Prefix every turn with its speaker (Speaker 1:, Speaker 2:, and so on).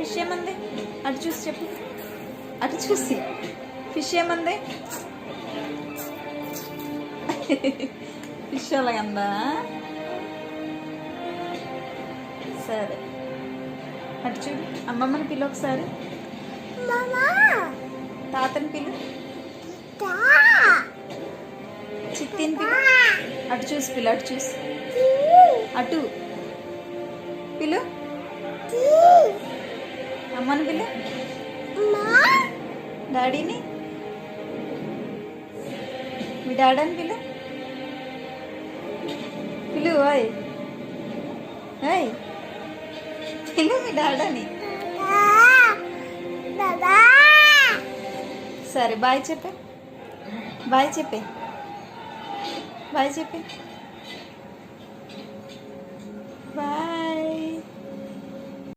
Speaker 1: Fish ఏమంది? అటు చూసి చెప్పు, అటు చూసి ఫిష్ ఏమంది? ఫిష్ అలాగందా? సరే అటు చూడు, అమ్మమ్మని పిలు ఒకసారి, తాతని పిలు, చిత్తిని పిలు. అటు చూసి పిలు, అటు చూసి, అటు పిలు, అమ్మని పిలు, డాడీని, మీ డాడీని పిలు, పిలు. ఓయ్ ఓయ్ పిలు మీ డాడీని. సరే బాయ్ చెప్పే, బాయ్ చెప్పే, బాయ్ చెప్పే.